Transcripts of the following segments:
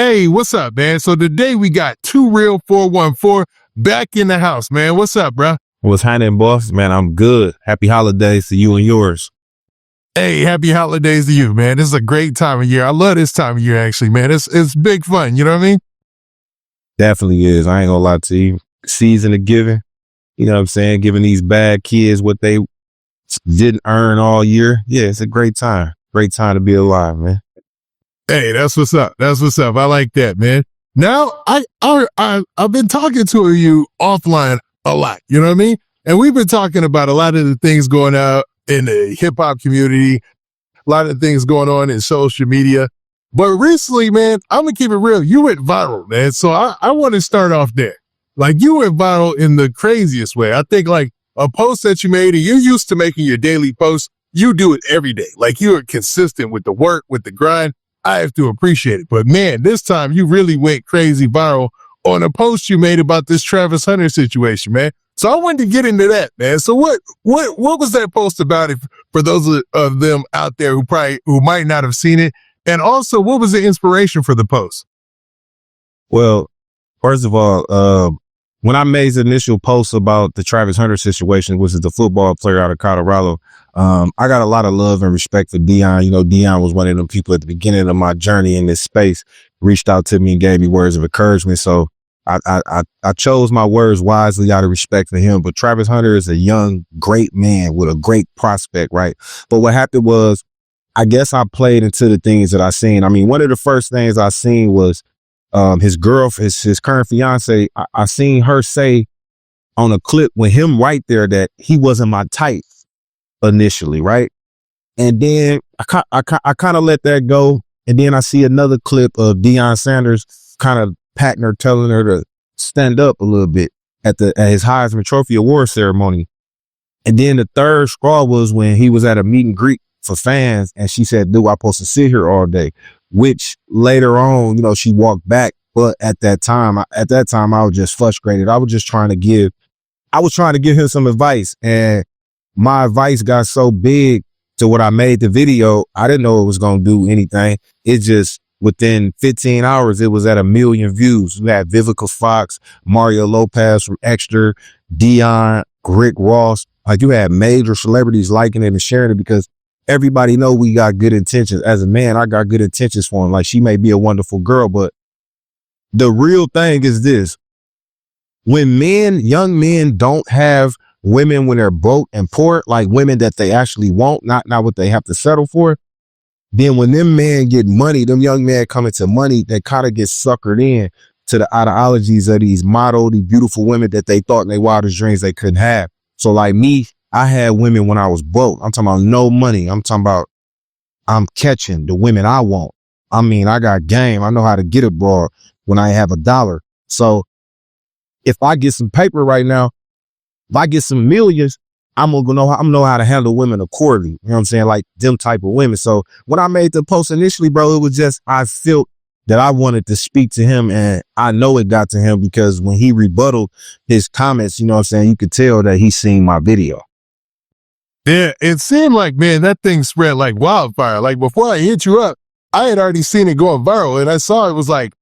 Hey, what's up, man? So today we got 2REAL414 back in the house, man. What's up, bro? What's happening, boss? Man, I'm good. Happy holidays to you and yours. Hey, happy holidays to you, man. This is a great time of year. I love this time of year, actually, man. It's big fun, you know what I mean? Definitely is. I ain't gonna lie to you. Season of giving. You know what I'm saying? Giving these bad kids what they didn't earn all year. Yeah, it's a great time. Great time to be alive, man. Hey, that's what's up. That's what's up. I like that, man. Now, I've been talking to you offline a lot, you know what I mean? And we've been talking about a lot of the things going out in the hip hop community, a lot of things going on in social media. But recently, man, I'm gonna keep it real. You went viral, man. So I want to start off there. Like, you went viral in the craziest way. I think like a post that you made, and you're used to making your daily posts. You do it every day. Like, you are consistent with the work, with the grind. I have to appreciate it. But man, this time you really went crazy viral on a post you made about this Travis Hunter situation, man. So I wanted to get into that, man. So what was that post about, if for those of them out there who might not have seen it? And also, what was the inspiration for the post? Well, first of all, when I made the initial post about the Travis Hunter situation, which is the football player out of Colorado, I got a lot of love and respect for Dion. You know, Dion was one of them people at the beginning of my journey in this space, reached out to me and gave me words of encouragement. So I chose my words wisely out of respect for him. But Travis Hunter is a young, great man with a great prospect, right? But what happened was, I guess I played into the things that I seen. I mean, one of the first things I seen was his current fiance. I seen her say on a clip with him right there that he wasn't my type initially, right? And then I kind of let that go. And then I see another clip of Deion Sanders kind of patting her, telling her to stand up a little bit at his Heisman Trophy award ceremony. And then the third straw was when he was at a meet and greet for fans, and she said, "Dude, I'm supposed to sit here all day," which later on, you know, she walked back. But at that time, I was just frustrated. I was trying to give him some advice, and my advice got so big to what I made the video. I didn't know it was going to do anything. It just, within 15 hours, it was at 1 million views. We had Vivica Fox, Mario Lopez from Extra, Dion, Rick Ross. Like, you had major celebrities liking it and sharing it, because everybody know we got good intentions. As a man, I got good intentions for him. Like, she may be a wonderful girl, but the real thing is this: when young men don't have women when they're broke and poor, like women that they actually want, not what they have to settle for, then when them men get money, them young men come into money, they kind of get suckered in to the ideologies of these model, these beautiful women that they thought in their wildest dreams they couldn't have. So like me, I had women when I was broke. I'm talking about no money. I'm talking about I'm catching the women I want. I mean, I got game. I know how to get abroad when I have $1. So if I get some paper right now, if I get some millions, I'm gonna know how to handle women accordingly. You know what I'm saying? Like them type of women. So when I made the post initially, bro, it was just, I felt that I wanted to speak to him, and I know it got to him because when he rebutted his comments, you know what I'm saying, you could tell that he seen my video. Yeah, it seemed like, man, that thing spread like wildfire. Like, before I hit you up, I had already seen it going viral, and I saw it was like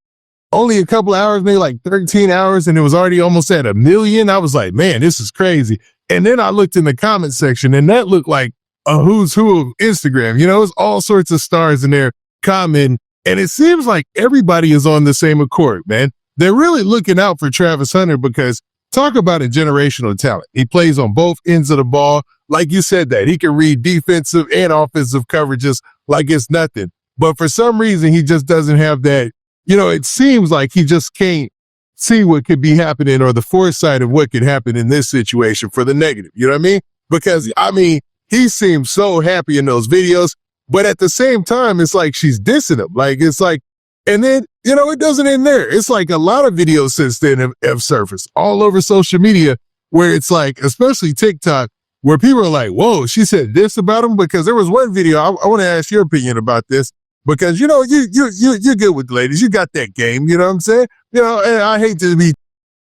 only a couple of hours, maybe like 13 hours, and it was already almost at 1 million. I was like, man, this is crazy. And then I looked in the comment section, and that looked like a who's who of Instagram. You know, it's all sorts of stars in there commenting, and it seems like everybody is on the same accord, man. They're really looking out for Travis Hunter, because talk about a generational talent. He plays on both ends of the ball. Like you said, that he can read defensive and offensive coverages like it's nothing. But for some reason, he just doesn't have that. You know, it seems like he just can't see what could be happening, or the foresight of what could happen in this situation for the negative. You know what I mean? Because, I mean, he seems so happy in those videos, but at the same time, it's like she's dissing him. Like, it's like, and then, you know, it doesn't end there. It's like a lot of videos since then have surfaced all over social media, where it's like, especially TikTok, where people are like, whoa, she said this about him. Because there was one video, I want to ask your opinion about this, because, you know, you're good with the ladies. You got that game, you know what I'm saying? You know, and I hate to be,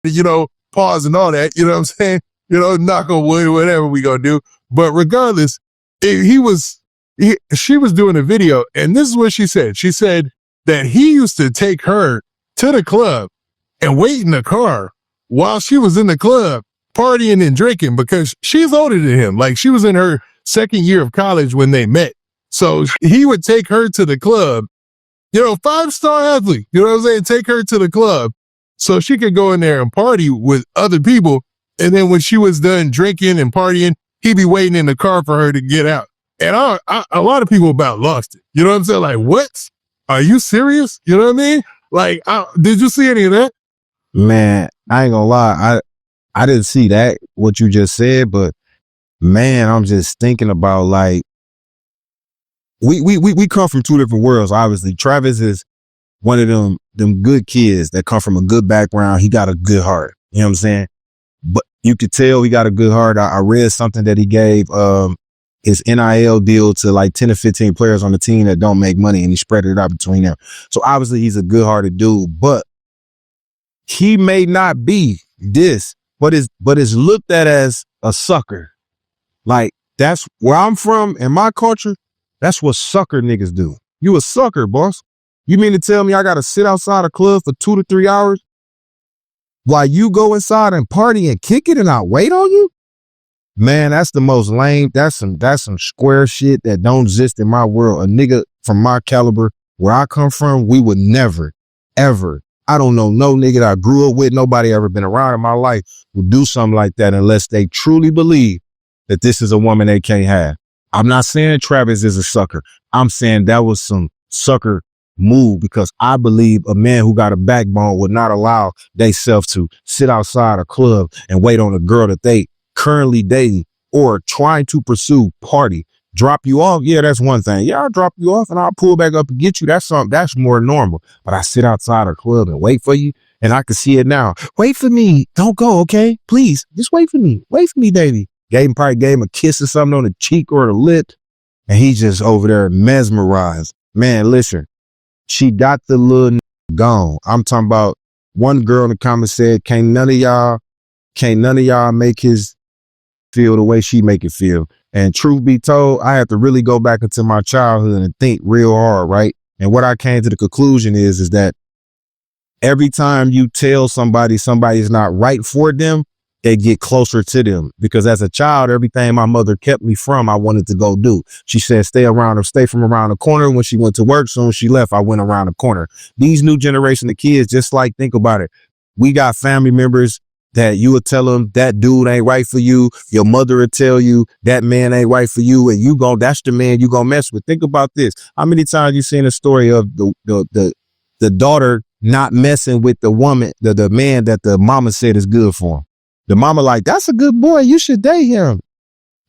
you know, pausing all that, you know what I'm saying? You know, knock on wood, whatever we gonna do. But regardless, she was doing a video, and this is what she said. She said, that he used to take her to the club and wait in the car while she was in the club partying and drinking because she's older than him. Like she was in her second year of college when they met. So he would take her to the club, 5-star athlete, you know what I'm saying? Take her to the club so she could go in there and party with other people. And then when she was done drinking and partying, he'd be waiting in the car for her to get out. And a lot of people about lost it. You know what I'm saying? Like, what? Are you serious? You know what I mean? Like, did you see any of that? Man, I ain't gonna lie. I didn't see that, what you just said, but man, I'm just thinking about like, we come from two different worlds, obviously. Travis is one of them good kids that come from a good background. He got a good heart. You know what I'm saying? But you could tell he got a good heart. I read something that he gave his NIL deal to like 10 or 15 players on the team that don't make money, and he spread it out between them. So obviously he's a good-hearted dude, but he may not be this, but is looked at as a sucker. Like, that's where I'm from in my culture. That's what sucker niggas do. You a sucker, boss. You mean to tell me I got to sit outside a club for 2 to 3 hours while you go inside and party and kick it and I wait on you? Man, that's the most lame. That's some square shit that don't exist in my world. A nigga from my caliber, where I come from, we would never, ever. I don't know no nigga that I grew up with, nobody ever been around in my life would do something like that unless they truly believe that this is a woman they can't have. I'm not saying Travis is a sucker. I'm saying that was some sucker move because I believe a man who got a backbone would not allow theyself to sit outside a club and wait on a girl that they currently dating or trying to pursue, party, drop you off. Yeah, that's one thing. Yeah, I'll drop you off and I'll pull back up and get you. That's something that's more normal. But I sit outside a club and wait for you, and I can see it now. Wait for me. Don't go, okay? Please, just wait for me. Wait for me, baby. Probably gave him a kiss or something on the cheek or the lip, and he just over there mesmerized. Man, listen, she got the little gone. I'm talking about one girl in the comments said, can't none of y'all make his feel the way she make it feel. And truth be told, I have to really go back into my childhood and think real hard, right? And what I came to the conclusion is that every time you tell somebody's not right for them, they get closer to them. Because as a child, everything my mother kept me from, I wanted to go do. She said, stay from around the corner. When she went to work, soon as she left, I went around the corner. These new generation of kids, just like, think about it. We got family members that you would tell them that dude ain't right for you. Your mother would tell you that man ain't right for you, and that's the man you gonna mess with. Think about this. How many times you seen a story of the daughter not messing with the woman, the man that the mama said is good for him? The mama like, that's a good boy, you should date him.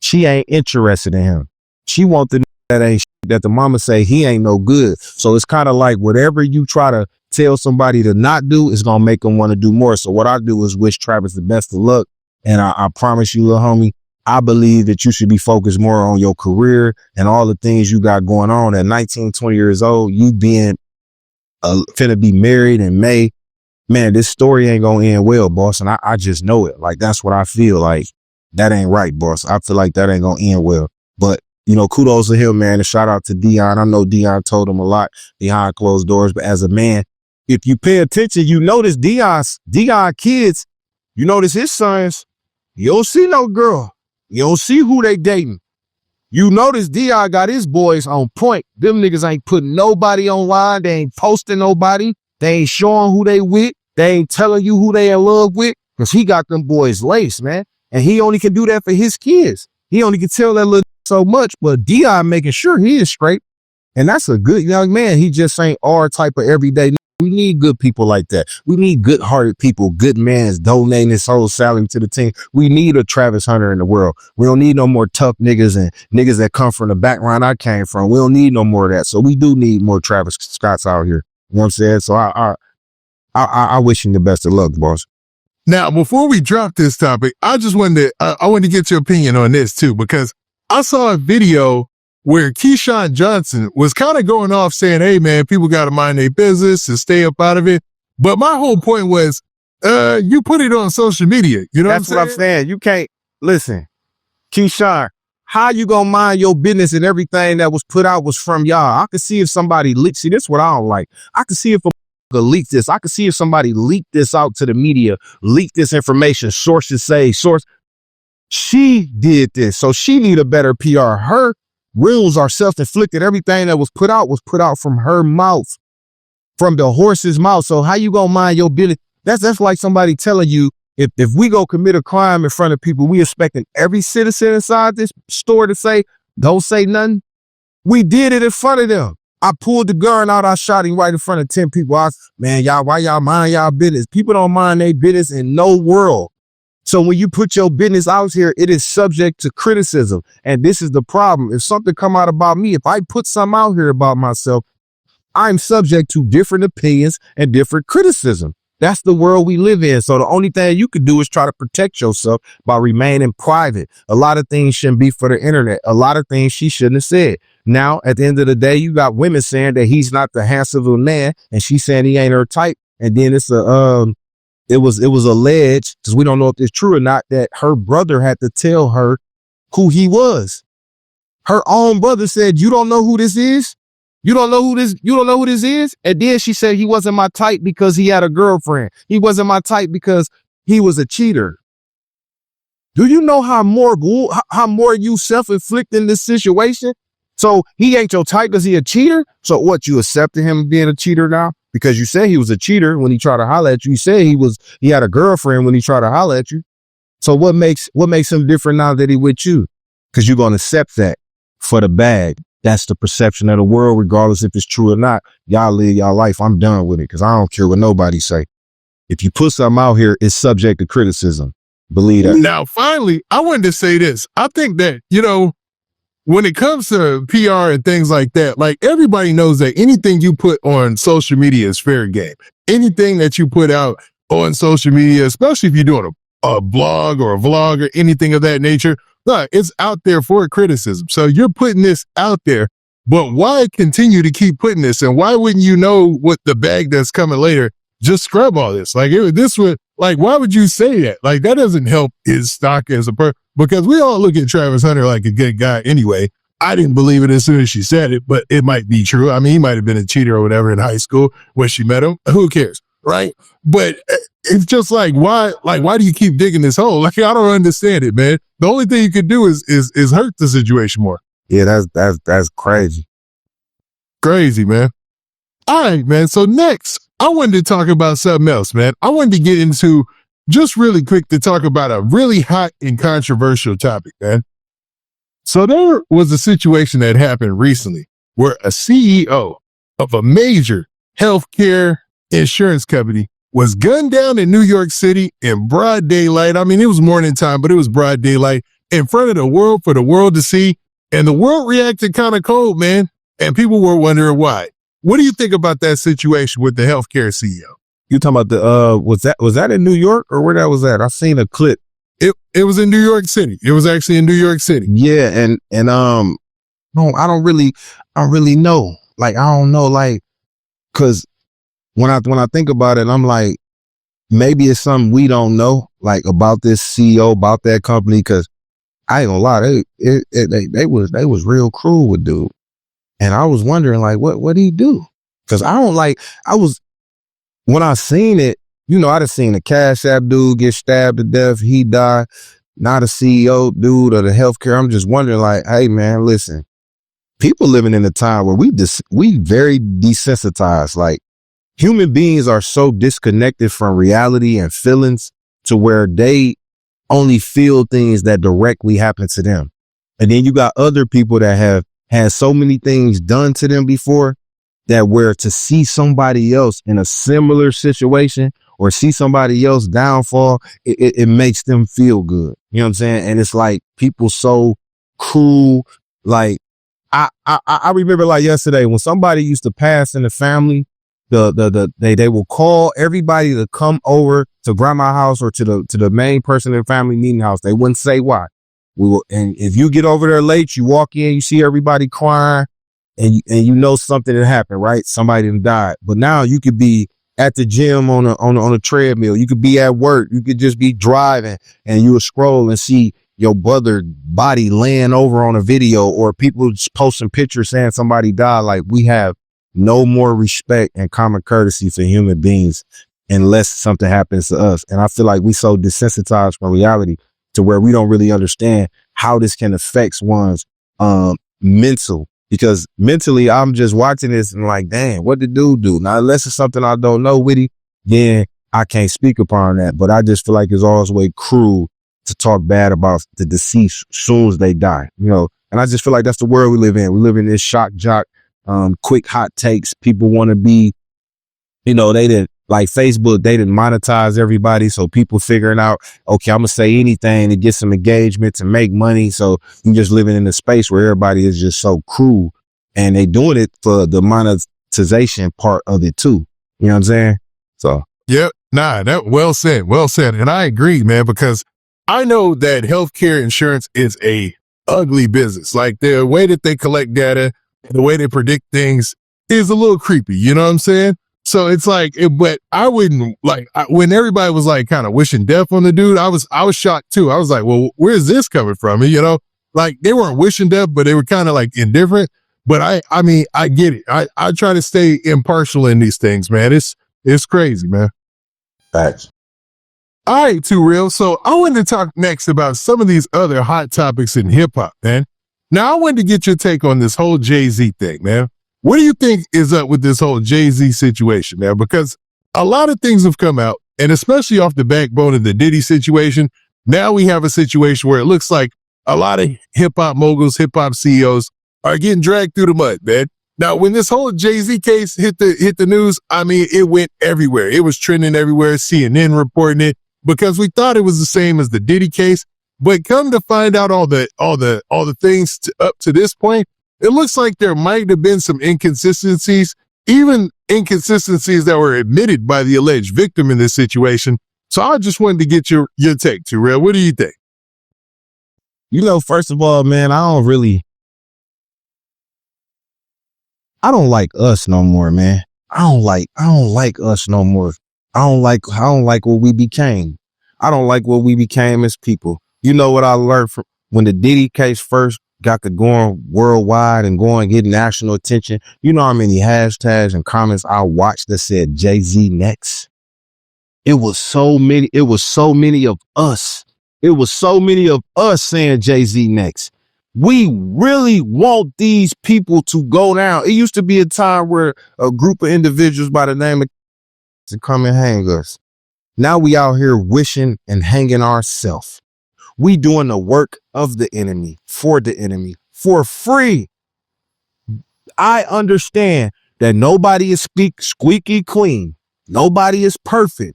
She ain't interested in him. She want the that the mama say he ain't no good. So it's kind of like whatever you try to tell somebody to not do is gonna make them want to do more. So what I do is wish Travis the best of luck. And I promise you, little homie, I believe that you should be focused more on your career and all the things you got going on. At 19, 20 years old, you being finna be married in May. Man, this story ain't gonna end well, boss. And I just know it. Like, that's what I feel like. That ain't right, boss. I feel like that ain't gonna end well. But, kudos to him, man. And shout out to Dion. I know Dion told him a lot behind closed doors. But as a man, if you pay attention, you notice Dion kids, you notice his sons, you don't see no girl. You don't see who they dating. You notice Dion got his boys on point. Them niggas ain't putting nobody online. They ain't posting nobody. They ain't showing who they with. They ain't telling you who they in love with, because he got them boys laced, man. And he only can do that for his kids. He only can tell that little so much, but Dion making sure he is straight. And that's a good young man. He just ain't our type of everyday. We need good people like that. We need good-hearted people, good mans donating his whole salary to the team. We need a Travis Hunter in the world. We don't need no more tough niggas and niggas that come from the background I came from. We don't need no more of that. So we do need more Travis Scotts out here. You know what I'm saying? So I wish him the best of luck, boss. Now, before we drop this topic, I just wanted to get your opinion on this too, because I saw a video where Keyshawn Johnson was kind of going off saying, hey man, people got to mind their business and stay up out of it. But my whole point was, you put it on social media. You know That's what I'm saying. You can't listen, Keyshawn. How you gonna mind your business and everything that was put out was from y'all? I could see if somebody leaked. See, this is what I don't like. I could see if a leaked this. I could see if somebody leaked this out to the media, leaked this information. Sources say source. She did this, so she need a better PR. Her rules are self-inflicted. Everything that was put out from her mouth, from the horse's mouth. So how you gonna mind your business? That's like somebody telling you, if we go commit a crime in front of people, we expecting every citizen inside this store to say, don't say nothing. We did it in front of them. I pulled the gun out. I shot him right in front of 10 people. Man, y'all, why y'all mind y'all business? People don't mind their business in no world. So when you put your business out here, it is subject to criticism. And this is the problem. If something come out about me, if I put something out here about myself, I'm subject to different opinions and different criticism. That's the world we live in. So the only thing you could do is try to protect yourself by remaining private. A lot of things shouldn't be for the internet. A lot of things she shouldn't have said. Now, at the end of the day, you got women saying that he's not the handsome of a man, and she's saying he ain't her type. And then it was alleged, because we don't know if it's true or not, that her brother had to tell her who he was. Her own brother said, "You don't know who this is? You don't know who this is?" And then she said he wasn't my type because he had a girlfriend. He wasn't my type because he was a cheater. Do you know how more you self-inflict in this situation? So he ain't your type because he a cheater? So what, you accepted him being a cheater now? Because you said he was a cheater when he tried to holler at you. You said he had a girlfriend when he tried to holler at you. So what makes him different now that he with you? Because you're going to accept that for the bag. That's the perception of the world, regardless if it's true or not. Y'all live y'all life. I'm done with it because I don't care what nobody say. If you put something out here, it's subject to criticism. Believe that. Now, finally, I wanted to say this. I think that, when it comes to PR and things like that, like everybody knows that anything you put on social media is fair game. Anything that you put out on social media, especially if you're doing a blog or a vlog or anything of that nature, look, it's out there for criticism. So you're putting this out there, but why continue to keep putting this? And why wouldn't you know what the bag that's coming later? Just scrub all this. Like why would you say that? Like that doesn't help his stock as a person, because we all look at Travis Hunter like a good guy anyway. I didn't believe it as soon as she said it, but it might be true. I mean, he might have been a cheater or whatever in high school when she met him. Who cares? Right. But it's just like, why do you keep digging this hole? Like, I don't understand it, man. The only thing you could do is hurt the situation more. Yeah, that's crazy. Crazy, man. All right, man. So next, I wanted to talk about something else, man. I wanted to get into, just really quick, to talk about a really hot and controversial topic, man. So there was a situation that happened recently where a CEO of a major healthcare insurance company was gunned down in New York City in broad daylight. I mean, it was morning time, but it was broad daylight in front of the world for the world to see. And the world reacted kind of cold, man. And people were wondering why. What do you think about that situation with the healthcare CEO? You talking about the was that in New York or where that was at? I seen a clip. It was in New York City. It was actually in New York City. Yeah, and no, I don't really know. Like, I don't know, like, cause when I think about it, I'm like, maybe it's something we don't know, like, about this CEO, about that company. Cause I ain't gonna lie, they was real cruel with dude. And I was wondering, like, what did he do? Cause when I seen it, I done seen a Cash App dude get stabbed to death. He died. Not a CEO dude or the healthcare. I'm just wondering, like, hey man, listen, people living in a time where we very desensitized. Like, human beings are so disconnected from reality and feelings to where they only feel things that directly happen to them. And then you got other people that have had so many things done to them before, that where to see somebody else in a similar situation or see somebody else downfall, it makes them feel good. You know what I'm saying? And it's like, people so cruel. Like, I remember, like, yesterday when somebody used to pass in the family, they will call everybody to come over to grandma's house or to the main person in the family meeting house. They wouldn't say why. And if you get over there late, you walk in, you see everybody crying, and you know something had happened, right? Somebody done died. But now you could be at the gym on a treadmill. You could be at work. You could just be driving and you will scroll and see your brother body laying over on a video, or people just posting pictures saying somebody died. Like, we have no more respect and common courtesy for human beings unless something happens to us. And I feel like we so desensitized from reality to where we don't really understand how this can affect one's mental. Because mentally, I'm just watching this and like, damn, what did dude do? Now, unless it's something I don't know with it, then I can't speak upon that. But I just feel like it's always way cruel to talk bad about the deceased as soon as they die, you know. And I just feel like that's the world we live in. We live in this shock jock, quick hot takes. People want to be, you know, they didn't like Facebook, they didn't monetize everybody. So people figuring out, okay, I'm gonna say anything to get some engagement, to make money. So you just living in a space where everybody is just so cruel, and they doing it for the monetization part of it too. You know what I'm saying? So yep. Nah, that well said. Well said. And I agree, man, because I know that healthcare insurance is a ugly business. Like, the way that they collect data, the way they predict things is a little creepy. You know what I'm saying? So it's like, but I wouldn't like, when everybody was like kind of wishing death on the dude, I was shocked too. I was like, well, where's this coming from? And, you know, like, they weren't wishing death, but they were kind of like indifferent. But I mean, I get it. I try to stay impartial in these things, man. It's crazy, man. facts. All right, 2REAL. So I wanted to talk next about some of these other hot topics in hip hop, man. Now, I wanted to get your take on this whole Jay-Z thing, man. What do you think is up with this whole Jay-Z situation, man? Because a lot of things have come out, and especially off the backbone of the Diddy situation, now we have a situation where it looks like a lot of hip hop moguls, hip hop CEOs are getting dragged through the mud, man. Now, when this whole Jay-Z case hit the news, I mean, it went everywhere. It was trending everywhere. CNN reporting it, because we thought it was the same as the Diddy case. But come to find out all the things up to this point, it looks like there might have been some inconsistencies, even inconsistencies that were admitted by the alleged victim in this situation. So I just wanted to get your take, 2REAL. What do you think? You know, first of all, man, I don't like us no more, man. I don't like us no more. I don't like what we became. I don't like what we became as people. You know what I learned from when the Diddy case first got to going worldwide and going get national attention? You know how many hashtags and comments I watched that said Jay-Z next? It was so many of us. It was so many of us saying Jay-Z next. We really want these people to go down. It used to be a time where a group of individuals by the name of to come and hang us. Now we out here wishing and hanging ourselves. We doing the work of the enemy for free. I understand that nobody is squeaky clean. Nobody is perfect.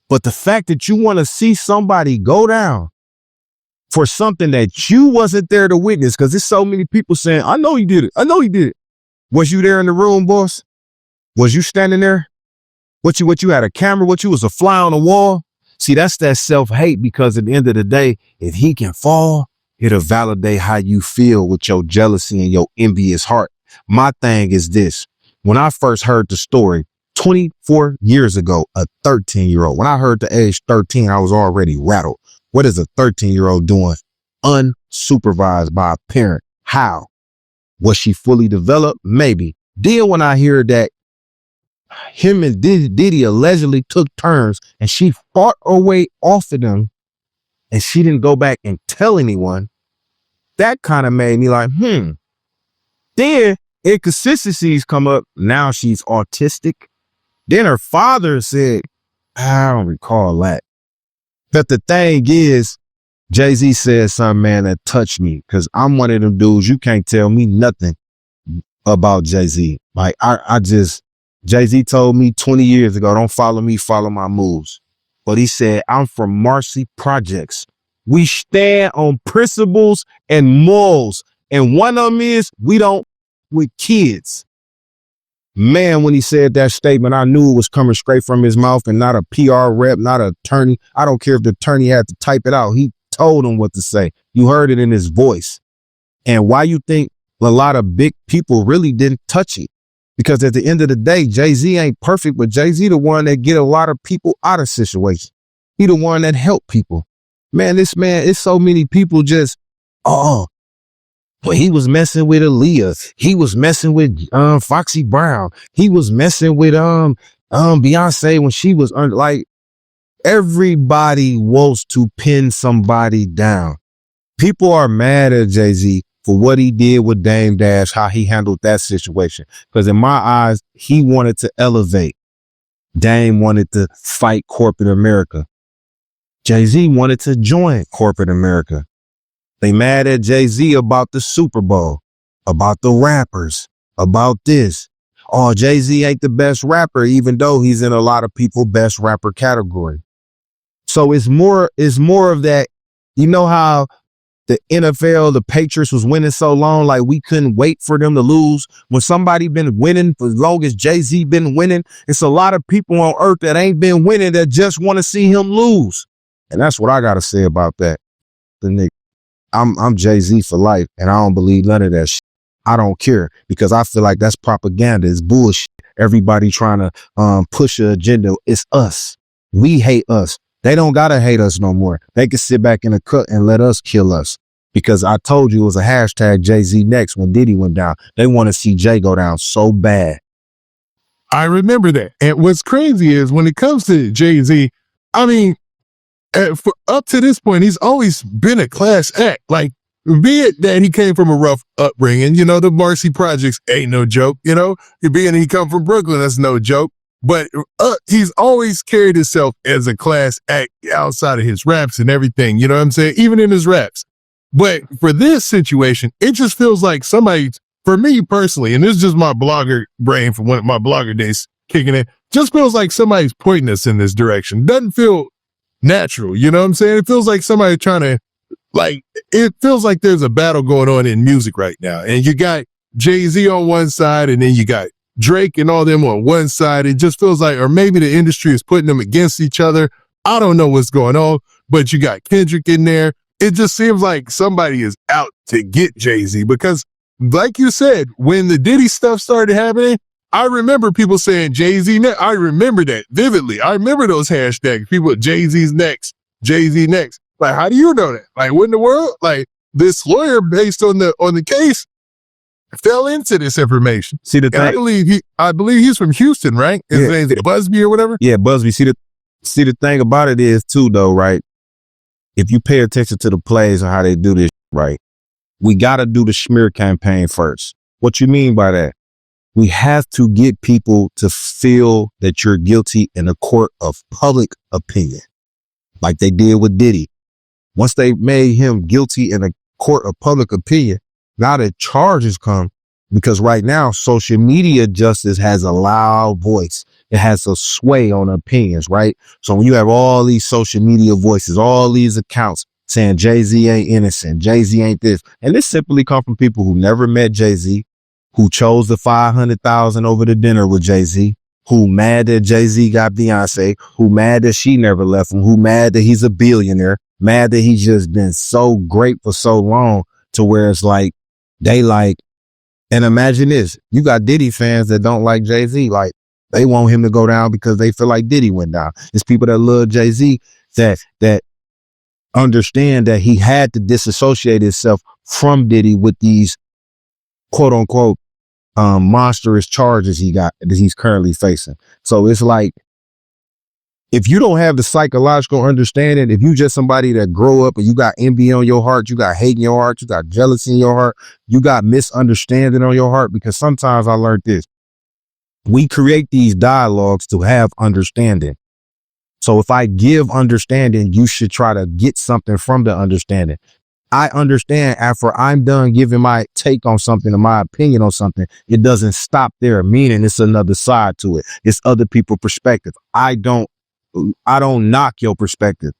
But the fact that you want to see somebody go down for something that you wasn't there to witness, because there's so many people saying, I know he did it. I know he did it. Was you there in the room, boss? Was you standing there? What you had a camera? What you was a fly on the wall? See, that's that self-hate, because at the end of the day, if he can fall, it'll validate how you feel with your jealousy and your envious heart. My thing is this. When I first heard the story 24 years ago, a 13-year-old, when I heard the age 13, I was already rattled. What is a 13-year-old doing unsupervised by a parent? How? Was she fully developed? Maybe. Then when I hear that him and Diddy allegedly took turns and she fought her way off of them and she didn't go back and tell anyone, that kind of made me like, Then inconsistencies come up. Now she's autistic. Then her father said, I don't recall that. But the thing is, Jay-Z said something, man, that touched me, because I'm one of them dudes, you can't tell me nothing about Jay-Z. Like, Jay-Z told me 20 years ago, don't follow me, follow my moves. But he said, I'm from Marcy Projects. We stand on principles and morals. And one of them is we don't with kids. Man, when he said that statement, I knew it was coming straight from his mouth and not a PR rep, not an attorney. I don't care if the attorney had to type it out. He told him what to say. You heard it in his voice. And why you think a lot of big people really didn't touch it? Because at the end of the day, Jay-Z ain't perfect, but Jay-Z the one that get a lot of people out of situations. He the one that help people. Man, it's so many people just, oh, well, he was messing with Aaliyah. He was messing with Foxy Brown. He was messing with Beyonce when she was like, everybody wants to pin somebody down. People are mad at Jay-Z for what he did with Dame Dash, how he handled that situation. Because in my eyes, he wanted to elevate. Dame wanted to fight corporate America. Jay-Z wanted to join corporate America. They mad at Jay-Z about the Super Bowl, about the rappers, about this. Oh, Jay-Z ain't the best rapper, even though he's in a lot of people's best rapper category. So it's more of that, you know how the NFL, the Patriots was winning so long, like we couldn't wait for them to lose. When somebody been winning for as long as Jay-Z been winning, it's a lot of people on earth that ain't been winning that just want to see him lose. And that's what I got to say about that. The nigga, I'm Jay-Z for life, and I don't believe none of that shit. I don't care, because I feel like that's propaganda. It's bullshit. Everybody trying to push an agenda. It's us. We hate us. They don't gotta hate us no more. They can sit back in the cut and let us kill us. Because I told you it was a hashtag Jay-Z next when Diddy went down. They want to see Jay go down so bad. I remember that. And what's crazy is when it comes to Jay-Z, I mean, for up to this point, he's always been a class act. Like, be it that he came from a rough upbringing, you know, the Marcy Projects ain't no joke, you know, being he come from Brooklyn, that's no joke. But he's always carried himself as a class act outside of his raps and everything, you know what I'm saying? Even in his raps. But for this situation, it just feels like somebody, for me personally, and this is just my blogger brain from one of my blogger days kicking in, just feels like somebody's pointing us in this direction. Doesn't feel natural, you know what I'm saying? It feels like somebody trying to, like, it feels like there's a battle going on in music right now. And you got Jay-Z on one side, and then you got Drake and all them on one side. It just feels like, or maybe the industry is putting them against each other. I don't know what's going on, but you got Kendrick in there. It just seems like somebody is out to get Jay-Z, because like you said, when the Diddy stuff started happening, I remember people saying Jay-Z next. I remember that vividly. I remember those hashtags. People, Jay-Z's next, Jay-Z next. Like, how do you know that? Like, what in the world? Like, this lawyer, based on the case, fell into this information. See the thing? I believe he's from Houston, right? His name's Busby or whatever. Yeah, Busby. See the thing about it is too, though, right? If you pay attention to the plays and how they do this, right? We got to do the smear campaign first. What you mean by that? We have to get people to feel that you're guilty in a court of public opinion, like they did with Diddy. Once they made him guilty in a court of public opinion, now the charges come, because right now social media justice has a loud voice. It has a sway on opinions, right? So when you have all these social media voices, all these accounts saying Jay-Z ain't innocent, Jay-Z ain't this, and this simply come from people who never met Jay-Z, who chose the $500,000 over the dinner with Jay-Z, who mad that Jay-Z got Beyonce, who mad that she never left him, who mad that he's a billionaire, mad that he's just been so great for so long, to where it's like, they like, and imagine this, you got Diddy fans that don't like Jay-Z, like they want him to go down because they feel like Diddy went down. It's people that love Jay-Z that understand that he had to disassociate himself from Diddy with these quote unquote monstrous charges that he's currently facing. So it's like, if you don't have the psychological understanding, if you just somebody that grow up and you got envy on your heart, you got hate in your heart, you got jealousy in your heart, you got misunderstanding on your heart, because sometimes I learned this. We create these dialogues to have understanding. So if I give understanding, you should try to get something from the understanding. I understand after I'm done giving my take on something or my opinion on something, it doesn't stop there, meaning it's another side to it. It's other people's perspective. I don't knock your perspective,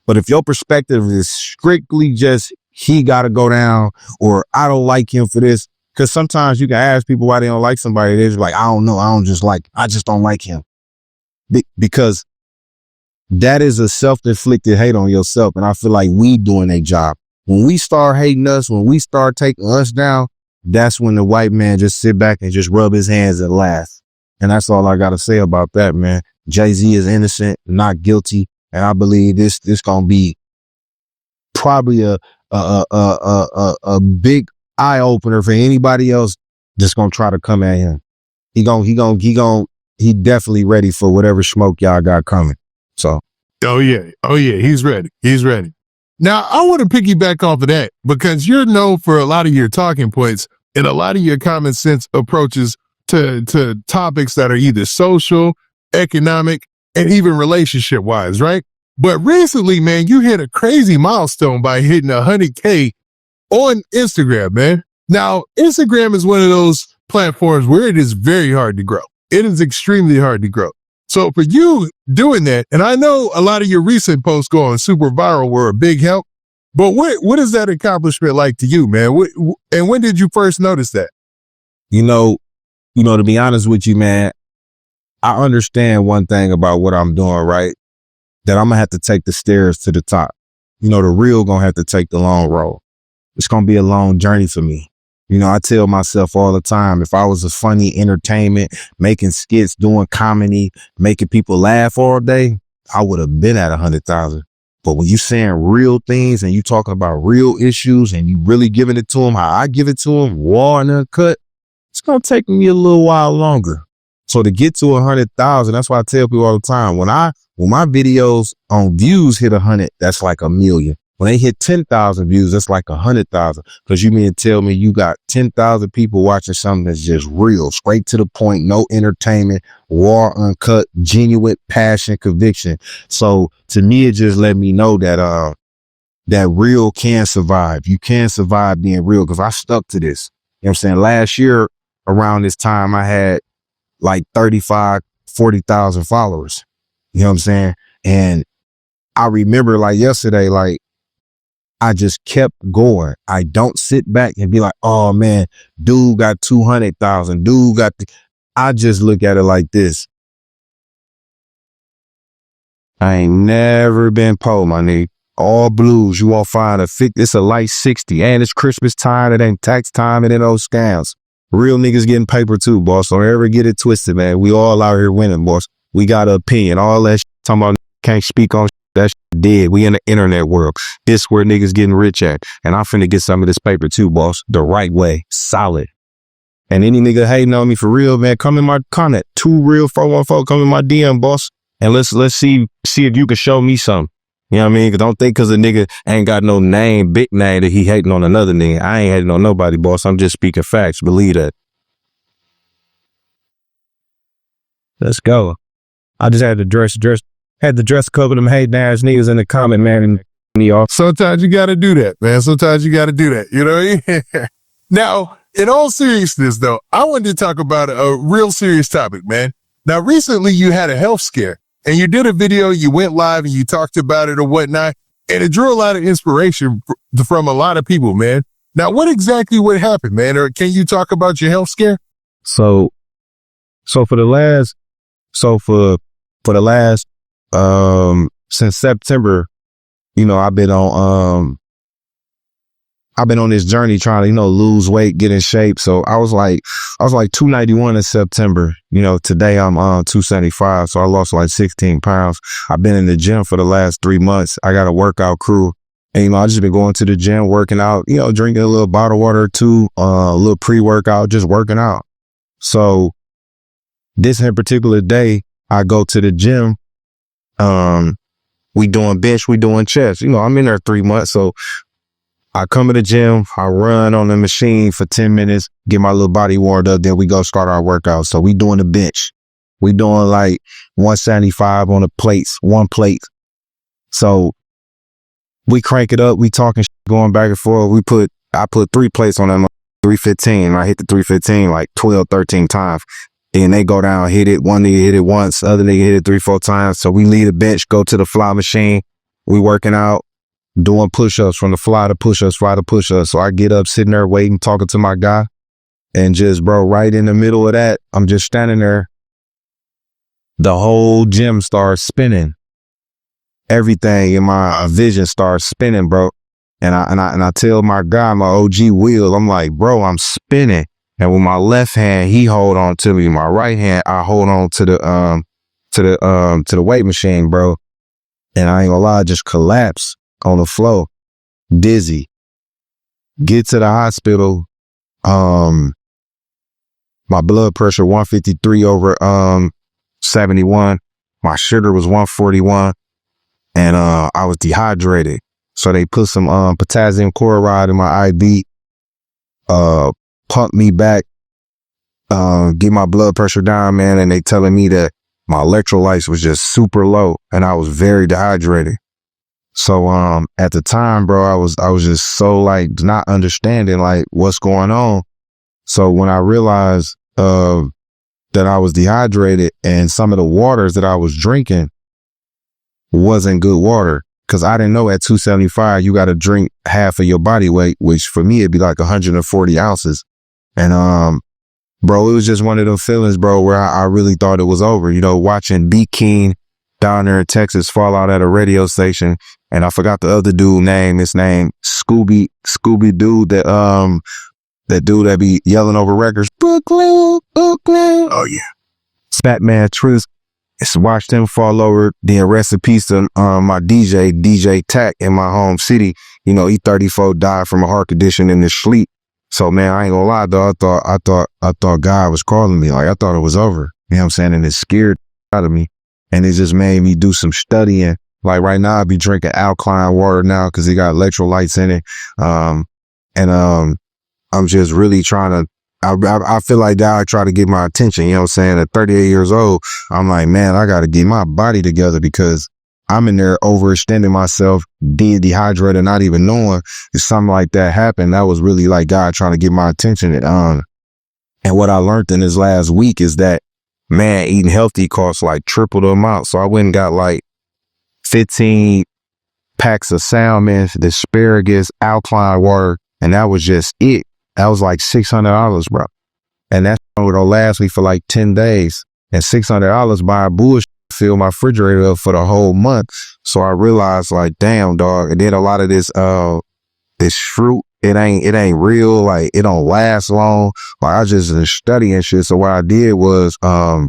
but if your perspective is strictly just he got to go down, or I don't like him for this, because sometimes you can ask people why they don't like somebody. They're just like, I don't know. I just don't like him. Because that is a self-inflicted hate on yourself. And I feel like we doing a job. When we start hating us, when we start taking us down, that's when the white man just sit back and just rub his hands and laugh. And that's all I got to say about that, man. Jay-Z is innocent, not guilty. And I believe this gonna be probably a big eye opener for anybody else that's gonna try to come at him. He definitely ready for whatever smoke y'all got coming. So. Oh yeah. He's ready. He's ready. Now I want to piggyback off of that because you're known for a lot of your talking points and a lot of your common sense approaches to topics that are either social, economic, and even relationship wise, right? But recently, man, you hit a crazy milestone by hitting 100K on Instagram, man. Now, Instagram is one of those platforms where it is very hard to grow. It is extremely hard to grow. So for you doing that, and I know a lot of your recent posts going super viral were a big help, but what is that accomplishment like to you, man? And when did you first notice that? You know, to be honest with you, man, I understand one thing about what I'm doing, right? That I'm gonna have to take the stairs to the top. The real gonna have to take the long road. It's gonna be a long journey for me. I tell myself all the time, if I was a funny entertainment, making skits, doing comedy, making people laugh all day, I would have been at 100,000. But when you saying real things and you talking about real issues and you really giving it to them how I give it to them, raw and uncut, it's gonna take me a little while longer. So to get to 100,000, that's why I tell people all the time, when my videos on views hit 100, that's like 1,000,000. When they hit 10,000 views, that's like 100,000. Because you mean to tell me you got 10,000 people watching something that's just real, straight to the point, no entertainment, raw, uncut, genuine passion, conviction. So to me, it just let me know that that real can survive. You can survive being real, because I stuck to this. You know what I'm saying? Last year around this time, I had like 35, 40,000 followers. You know what I'm saying? And I remember like yesterday, like, I just kept going. I don't sit back and be like, oh man, dude got 200,000. I just look at it like this. I ain't never been poor, my nigga. All blues. You won't find it's a light 60. And it's Christmas time. It ain't tax time. It ain't no scams. Real niggas getting paper too, boss. Don't ever get it twisted, man. We all out here winning, boss. We got an opinion. All that shit, talking about can't speak on that shit dead. We in the internet world. This where niggas getting rich at. And I'm finna get some of this paper too, boss. The right way. Solid. And any nigga hating on me for real, man, come in my comment. 2REAL414, come in my DM, boss. And let's see if you can show me something. You know what I mean? Cause don't think cause a nigga ain't got no name, big name, that he hating on another nigga. I ain't hating on nobody, boss. I'm just speaking facts. Believe that. Let's go. I just had to dress a couple of them hating ass niggas in the comment, man. And me off. Sometimes you gotta do that, man. Sometimes you gotta do that. You know what I mean? Now, in all seriousness though, I wanted to talk about a real serious topic, man. Now, recently you had a health scare. And you did a video, you went live and you talked about it or whatnot, and it drew a lot of inspiration from a lot of people, man. Now, what happened, man? Or can you talk about your health scare? So for the last, since September, I've been on this journey trying to, lose weight, get in shape. So I was like 291 in September. Today I'm 275. So I lost like 16 pounds. I've been in the gym for the last 3 months. I got a workout crew. And, I just been going to the gym, working out, drinking a little bottle of water or two, a little pre-workout, just working out. So this in particular day, I go to the gym. We doing bench, we doing chest. I'm in there 3 months. So I come to the gym, I run on the machine for 10 minutes, get my little body warmed up, then we go start our workout. So we doing the bench. We doing like 175 on the plates, one plate. So we crank it up, we talking going back and forth. I put 3 plates on that 315. I hit the 315 like 12, 13 times. Then they go down, hit it. One nigga hit it once, other nigga hit it 3, 4 times. So we leave the bench, go to the fly machine. We working out. Doing push-ups from the fly to push-ups. So I get up, sitting there waiting, talking to my guy. And just, bro, right in the middle of that, I'm just standing there. The whole gym starts spinning. Everything in my vision starts spinning, bro. And I tell my guy, my OG Will, I'm like, bro, I'm spinning. And with my left hand, he hold on to me. My right hand, I hold on to the weight machine, bro. And I ain't gonna lie, I just collapsed on the floor. dizzy. Get to the hospital. My blood pressure 153 over 71. My sugar was 141, and I was dehydrated. So they put some potassium chloride in my IV, pump me back, get my blood pressure down, man. And they telling me that my electrolytes was just super low, and I was very dehydrated. So at the time, bro, I was just so like not understanding like what's going on. So when I realized that I was dehydrated and some of the waters that I was drinking wasn't good water, because I didn't know at 275 you got to drink half of your body weight, which for me it'd be like 140 ounces. And bro, it was just one of those feelings, bro, where I really thought it was over. You know, watching B King down there in Texas fall out at a radio station, and I forgot the other dude name. His name Scooby dude that dude that be yelling over records. Brooklyn. Oh yeah. Fat Man Truth. It's watched him fall over. Then rest in peace to my DJ Tack in my home city. You know, he 34, died from a heart condition in his sleep. So man, I ain't gonna lie, though. I thought God was calling me. Like I thought it was over. You know what I'm saying? And it scared out of me. And it just made me do some studying. Like right now, I be drinking alkaline water now because it got electrolytes in it. I'm just really trying to, I feel like that I try to get my attention, you know what I'm saying? At 38 years old, I'm like, man, I got to get my body together because I'm in there overextending myself, being dehydrated, not even knowing if something like that happened. That was really like God trying to get my attention. And what I learned in this last week is that, man, eating healthy costs like triple the amount. So I went and got like 15 packs of salmon, the asparagus, alkaline water, and that was just it. That was like $600, bro. And that's gonna last me for like 10 days. And $600 buying bullshit fill my refrigerator up for the whole month. So I realized like, damn, dog. And then a lot of this fruit, it ain't real. Like it don't last long. Like I just been studying shit. So what I did was I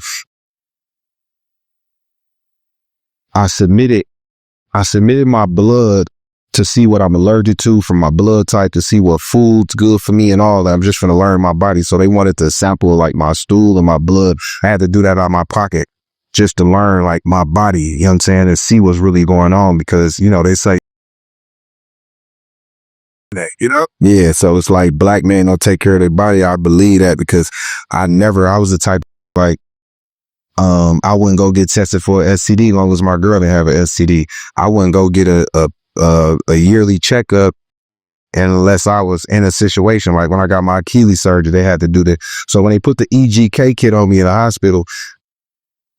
submitted my blood to see what I'm allergic to from my blood type, to see what food's good for me and all that. I'm just trying to learn my body. So they wanted to sample like my stool and my blood. I had to do that out of my pocket just to learn like my body, you know what I'm saying, and see what's really going on, because, you know, they say, you know? Yeah, so it's like black men don't take care of their body. I believe that because I was the type like, I wouldn't go get tested for an STD as long as my girl didn't have an STD. I wouldn't go get a yearly checkup unless I was in a situation like when I got my Achilles surgery, they had to do that. So when they put the EGK kit on me in the hospital,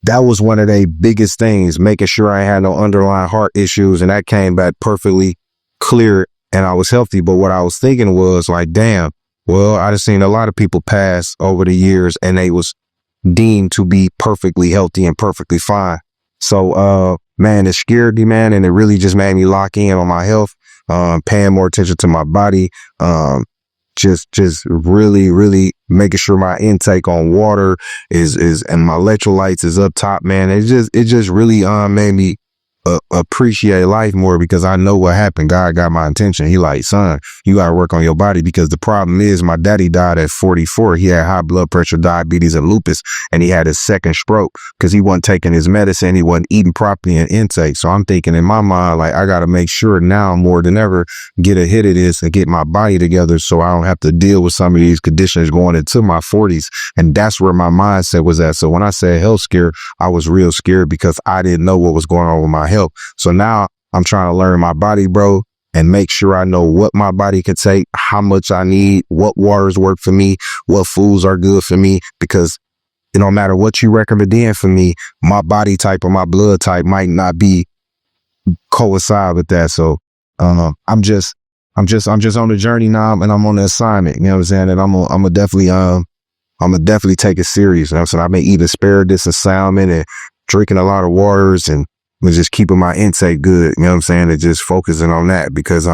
that was one of their biggest things, making sure I had no underlying heart issues, and that came back perfectly clear and I was healthy. But what I was thinking was like, damn, well, I just seen a lot of people pass over the years and they was deemed to be perfectly healthy and perfectly fine. So man, it scared me, man, and it really just made me lock in on my health, paying more attention to my body, just really making sure my intake on water is and my electrolytes is up top, man. It just really made me appreciate life more, because I know what happened. God got my attention. He like, son, you gotta work on your body, because the problem is my daddy died at 44. He had high blood pressure, diabetes, and lupus, and he had his second stroke because he wasn't taking his medicine. He wasn't eating properly in intake. So I'm thinking in my mind, like, I gotta make sure now more than ever get ahead of this and get my body together so I don't have to deal with some of these conditions going into my 40s. And that's where my mindset was at. So when I said health scare, I was real scared because I didn't know what was going on with my health. So now I'm trying to learn my body, bro, and make sure I know what my body can take, how much I need, what waters work for me, what foods are good for me, because it don't matter what you recommend for me, my body type or my blood type might not be coincide with that. So I'm just on the journey now, and I'm on the assignment, you know what I'm saying? And I'm gonna definitely take it serious. You know what I'm saying? I've been eating asparagus and salmon and drinking a lot of waters, and was just keeping my intake good, you know what I'm saying? And just focusing on that, because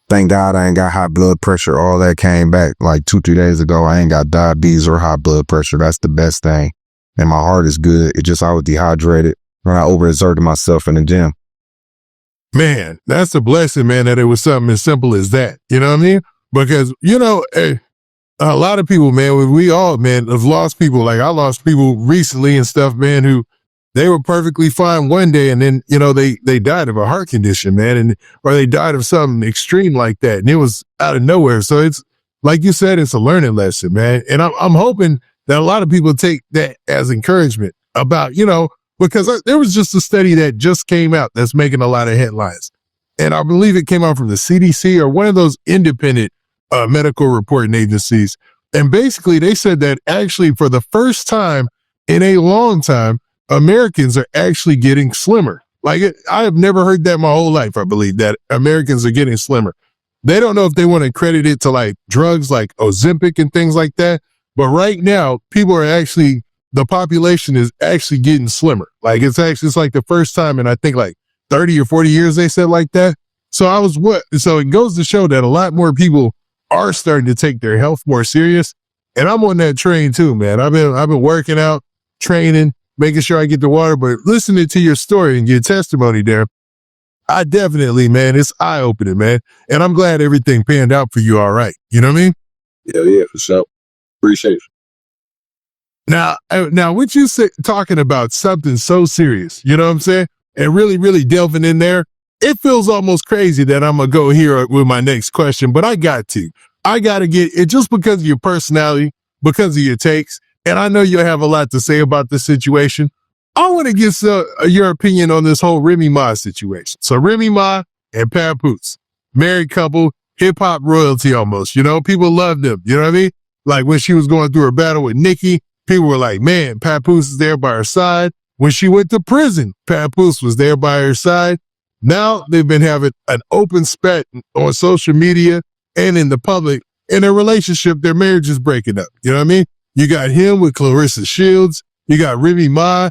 thank God I ain't got high blood pressure. All that came back like 2-3 days ago. I ain't got diabetes or high blood pressure. That's the best thing. And my heart is good. It just, I was dehydrated when I overexerted myself in the gym. Man, that's a blessing, man, that it was something as simple as that. You know what I mean? Because, a lot of people, man, we all, man, have lost people. Like I lost people recently and stuff, man, who they were perfectly fine one day and then, they died of a heart condition, man, or they died of something extreme like that. And it was out of nowhere. So it's, like you said, it's a learning lesson, man. And I'm hoping that a lot of people take that as encouragement about, because there was just a study that just came out that's making a lot of headlines. And I believe it came out from the CDC or one of those independent medical reporting agencies. And basically they said that actually for the first time in a long time, Americans are actually getting slimmer. I have never heard that my whole life. I believe that Americans are getting slimmer. They don't know if they want to credit it to like drugs like Ozempic and things like that. But right now, the population is actually getting slimmer. It's like the first time in I think like 30 or 40 years they said like that. So it goes to show that a lot more people are starting to take their health more serious. And I'm on that train too, man. I've been working out, training, making sure I get the water, but listening to your story and your testimony there, I definitely, man, it's eye-opening, man. And I'm glad everything panned out for you all right. You know what I mean? Yeah, for sure. Appreciate it. Now, what you say, talking about something so serious, you know what I'm saying? And really, really delving in there, it feels almost crazy that I'm going to go here with my next question, but I got to get it just because of your personality, because of your takes. And I know you'll have a lot to say about this situation. I want to get your opinion on this whole Remy Ma situation. So Remy Ma and Papoose, married couple, hip hop royalty almost, people love them. You know what I mean? Like when she was going through her battle with Nicki, people were like, man, Papoose is there by her side. When she went to prison, Papoose was there by her side. Now they've been having an open spat on social media and in the public. In their relationship, their marriage is breaking up. You know what I mean? You got him with Clarissa Shields. You got Remy Ma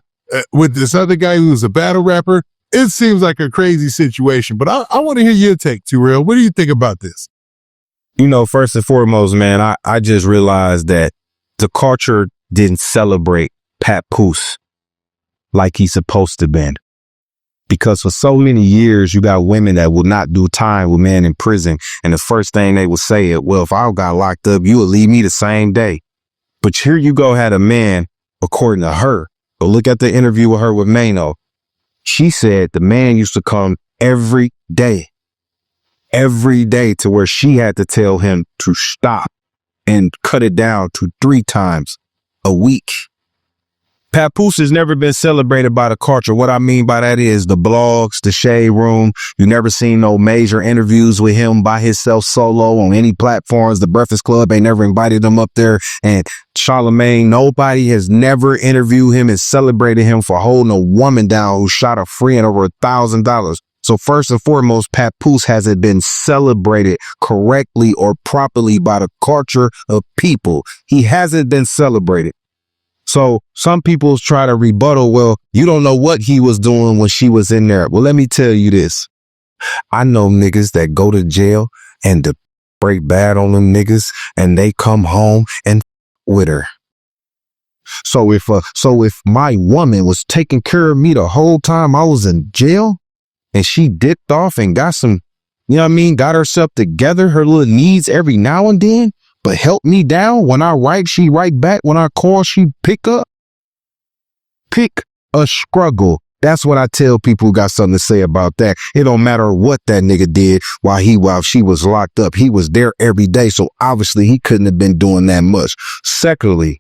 with this other guy who's a battle rapper. It seems like a crazy situation, but I want to hear your take, 2REAL. What do you think about this? First and foremost, man, I just realized that the culture didn't celebrate Papoose like he's supposed to been. Because for so many years, you got women that will not do time with men in prison. And the first thing they will say is, well, if I got locked up, you would leave me the same day. But here you go, had a man, according to her, but look at the interview with her with Mano. She said the man used to come every day to where she had to tell him to stop and cut it down to 3 times a week. Papoose has never been celebrated by the culture. What I mean by that is the blogs, the shade room. You never seen no major interviews with him by himself solo on any platforms. The Breakfast Club ain't never invited him up there. And Charlamagne, nobody has never interviewed him and celebrated him for holding a woman down who shot a friend over $1,000. So first and foremost, Papoose hasn't been celebrated correctly or properly by the culture of people. He hasn't been celebrated. So some people try to rebuttal, well, you don't know what he was doing when she was in there. Well, let me tell you this. I know niggas that go to jail and break bad on them niggas and they come home and with her. So if my woman was taking care of me the whole time I was in jail and she dipped off and got some, got herself together, her little needs every now and then, but help me down. When I write, she write back. When I call, she pick up. Pick a struggle. That's what I tell people who got something to say about that. It don't matter what that nigga did while she was locked up. He was there every day. So obviously he couldn't have been doing that much. Secondly,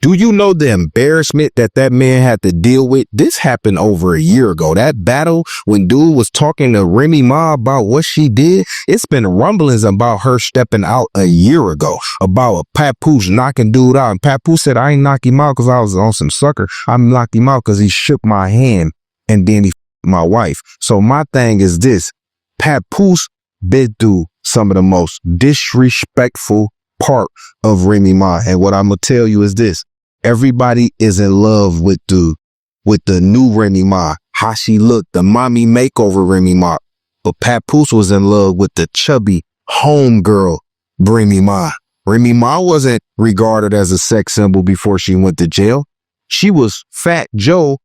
do you know the embarrassment that man had to deal with? This happened over a year ago. That battle when dude was talking to Remy Ma about what she did, it's been rumblings about her stepping out a year ago, about a Papoose knocking dude out. And Papoose said, I ain't knock him out because I was on some sucker. I knocked him out because he shook my hand and then he my wife. So my thing is this. Papoose been through some of the most disrespectful part of Remy Ma. And what I'm going to tell you is this. Everybody is in love with the new Remy Ma, how she looked, the mommy makeover Remy Ma. But Papoose was in love with the chubby homegirl Remy Ma. Remy Ma wasn't regarded as a sex symbol before she went to jail. She was Fat Joe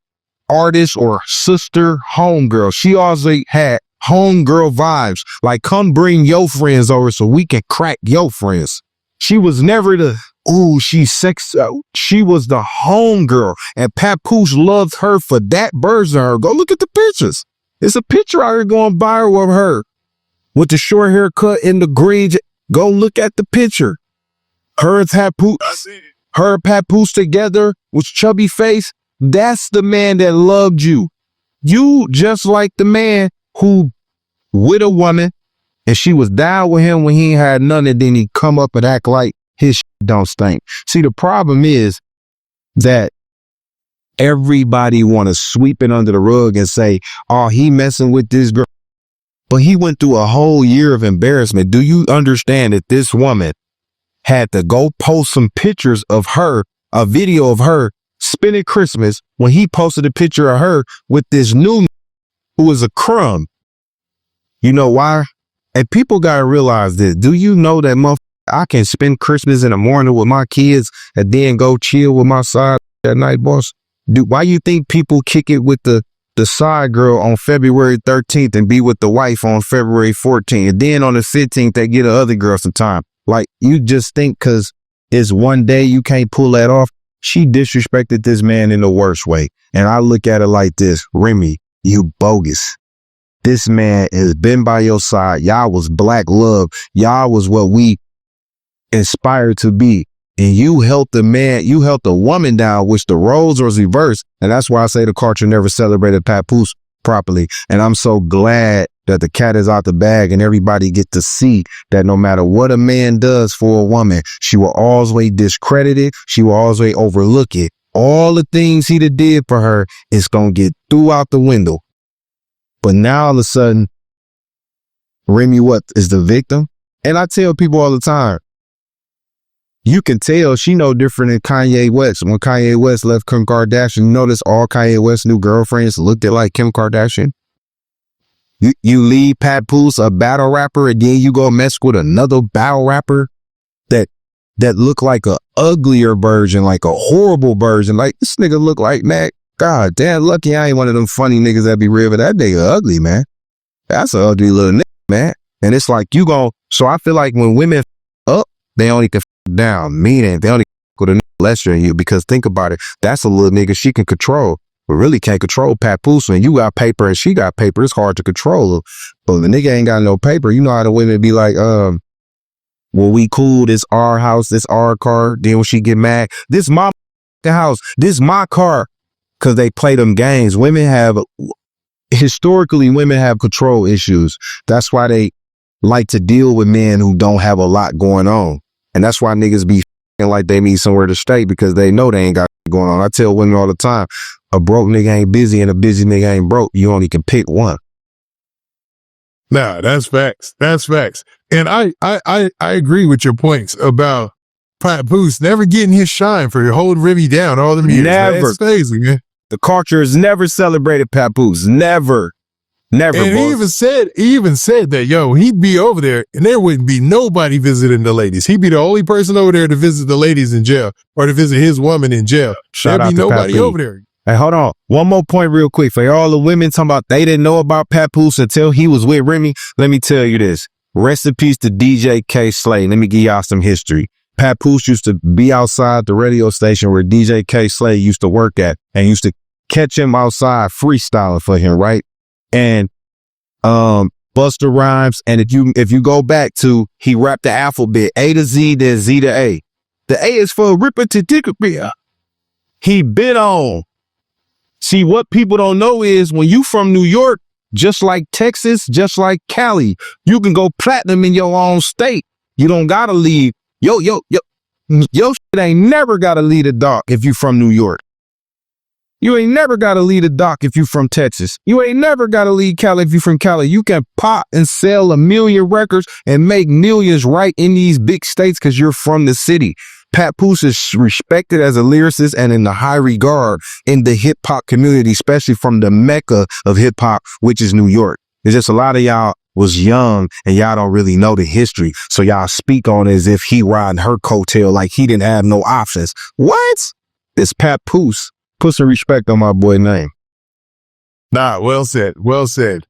artist or sister homegirl. She always had homegirl vibes. Like, come bring your friends over so we can crack your friends. She was never the, ooh, she's sex. She was the homegirl. And Papoose loved her for that version of her. Go look at the pictures. It's a picture out here going viral of her with the short haircut in the green. Go look at the picture. Her and Papoose together with chubby face. That's the man that loved you. You just like the man who with a woman and she was down with him when he ain't had none, and then he come up and act like his shit don't stink. See, the problem is that everybody want to sweep it under the rug and say, oh, he messing with this girl. But he went through a whole year of embarrassment. Do you understand that this woman had to go post some pictures of her, a video of her spending Christmas when he posted a picture of her with this new who was a crumb? You know why? And people got to realize this. Do you know that I can spend Christmas in the morning with my kids and then go chill with my side at night, boss? Why you think people kick it with the side girl on February 13th and be with the wife on February 14th? And then on the 15th, they get the other girl some time. Like, you just think because it's one day you can't pull that off. She disrespected this man in the worst way. And I look at it like this. Remy, you bogus. This man has been by your side. Y'all was black love. Y'all was what we inspired to be. And you held the man, you held the woman down, which the roles was reversed. And that's why I say the culture never celebrated Papoose properly. And I'm so glad that the cat is out the bag and everybody get to see that no matter what a man does for a woman, she will always discredit it. She will always overlook it. All the things he did for her is going to get through out the window. But now all of a sudden, Remy is the victim? And I tell people all the time, you can tell she no different than Kanye West. When Kanye West left Kim Kardashian, you notice all Kanye West's new girlfriends looked at like Kim Kardashian. You leave Papoose, a battle rapper, and then you go mess with another battle rapper that look like a uglier version, like a horrible version. Like, this nigga look like, man, God damn, lucky I ain't one of them funny niggas that be real, but that nigga ugly, man. That's an ugly little nigga, man. And it's like so I feel like when women up, they only can down, meaning they only go to lesser than you, because think about it, that's a little nigga she can control, but really can't control Papoose. When you got paper and she got paper, it's hard to control her. But the nigga ain't got no paper. You know how the women be like, well, we cool, this our house, this our car. Then when she get mad, this my house, this my car. Cause they play them games. Historically, women have control issues. That's why they like to deal with men who don't have a lot going on. And that's why niggas be like they need somewhere to stay, because they know they ain't got going on. I tell women all the time, a broke nigga ain't busy and a busy nigga ain't broke. You only can pick one. Nah, that's facts. That's facts. And I agree with your points about Papoose never getting his shine for holding Remy down all them years. Never. That's crazy, man. The culture has never celebrated Papoose. Never. And he even said that, yo, he'd be over there and there wouldn't be nobody visiting the ladies. He'd be the only person over there to visit the ladies in jail or to visit his woman in jail. There'd be nobody over there. Hey, hold on. One more point real quick. For all the women talking about they didn't know about Papoose until he was with Remy, let me tell you this. Rest in peace to DJ K Slay. Let me give y'all some history. Papoose used to be outside the radio station where DJ K Slay used to work at, and used to catch him outside freestyling for him, right? And Busta Rhymes, and if you go back to, he rapped the alphabet A to Z, then Z to A. The A is for Ripper to Dickabia. He been on. See, what people don't know is when you from New York, just like Texas, just like Cali, you can go platinum in your own state. You don't gotta leave. Yo shit ain't never gotta leave the dock if you from New York. You ain't never gotta leave the dock if you from Texas. You ain't never gotta leave Cali if you from Cali. You can pop and sell 1 million records and make millions right in these big states because you're from the city. Papoose is respected as a lyricist and in the high regard in the hip hop community, especially from the mecca of hip hop, which is New York. It's just a lot of y'all was young and y'all don't really know the history. So y'all speak on it as if he riding her coattail like he didn't have no options. What? It's Papoose. Put some respect on my boy name. Nah, well said. Well said.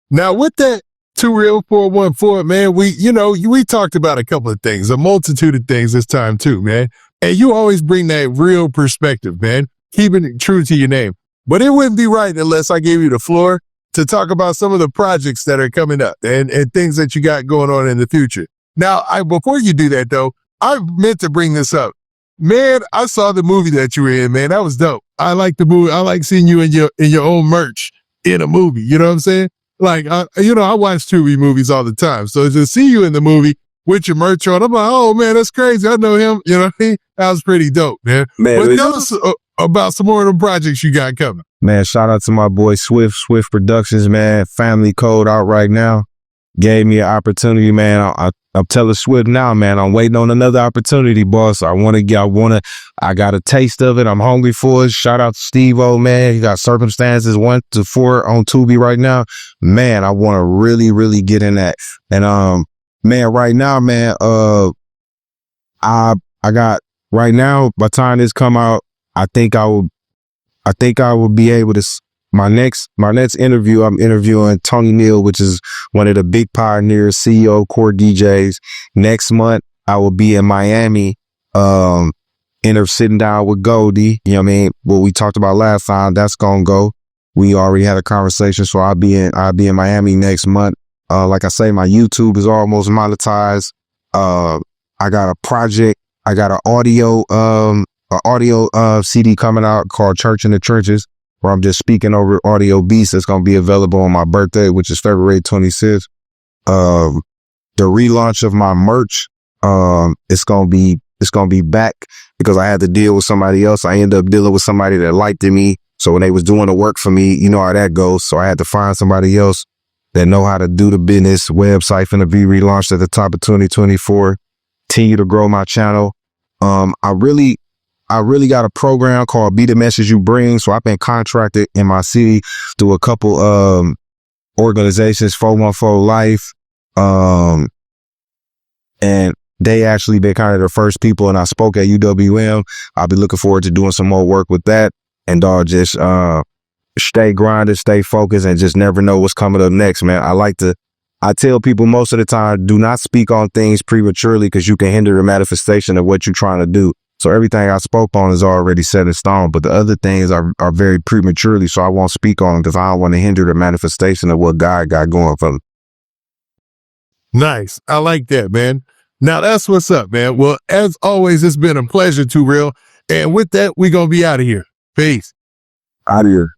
Now with that 2REAL414, man, we talked about a couple of things, a multitude of things this time too, man. And you always bring that real perspective, man, keeping it true to your name. But it wouldn't be right unless I gave you the floor to talk about some of the projects that are coming up and things that you got going on in the future. Now, before you do that though, I meant to bring this up. Man, I saw the movie that you were in, man. That was dope. I like the movie. I like seeing you in your own merch in a movie. You know what I'm saying? Like, I watch 2REAL movies all the time. So to see you in the movie with your merch on, I'm like, oh man, that's crazy. I know him. You know what I mean? That was pretty dope, man. But tell us about some more of them projects you got coming. Man, shout out to my boy Swift Productions, man. Family Code out right now. Gave me an opportunity, man. I'm telling Swift now, man, I'm waiting on another opportunity, boss. I got a taste of it. I'm hungry for it. Shout out to Steve-O, man. He got Circumstances 1 to 4 on Tubi right now. Man, I want to really, really get in that. And, man, right now, man, I got right now, by the time this come out, I think I will be able to, my next interview, I'm interviewing Tony Neal, which is one of the big pioneers, CEO, core DJs. Next month, I will be in Miami, sitting down with Goldie. You know what I mean? What we talked about last time, that's gonna go. We already had a conversation, so I'll be in Miami next month. Like I say, my YouTube is almost monetized. I got a project. I got an audio CD coming out called Church in the Trenches, where I'm just speaking over audio beats. That's going to be available on my birthday, which is February 26th. The relaunch of my merch, it's going to be back because I had to deal with somebody else. I ended up dealing with somebody that liked me. So when they was doing the work for me, you know how that goes. So I had to find somebody else that know how to do the business. Website finna be relaunched at the top of 2024. Continue to grow my channel. I really got a program called Be the Message You Bring. So I've been contracted in my city through a couple organizations, 414 Life. And they actually been kind of the first people, and I spoke at UWM. I'll be looking forward to doing some more work with that. And just stay grinded, stay focused, and just never know what's coming up next, man. I tell people most of the time, do not speak on things prematurely because you can hinder the manifestation of what you're trying to do. So everything I spoke on is already set in stone, but the other things are very prematurely, so I won't speak on them because I don't want to hinder the manifestation of what God got going for me. Nice. I like that, man. Now that's what's up, man. Well, as always, it's been a pleasure, 2REAL. And with that, we're going to be out of here. Peace. Out of here.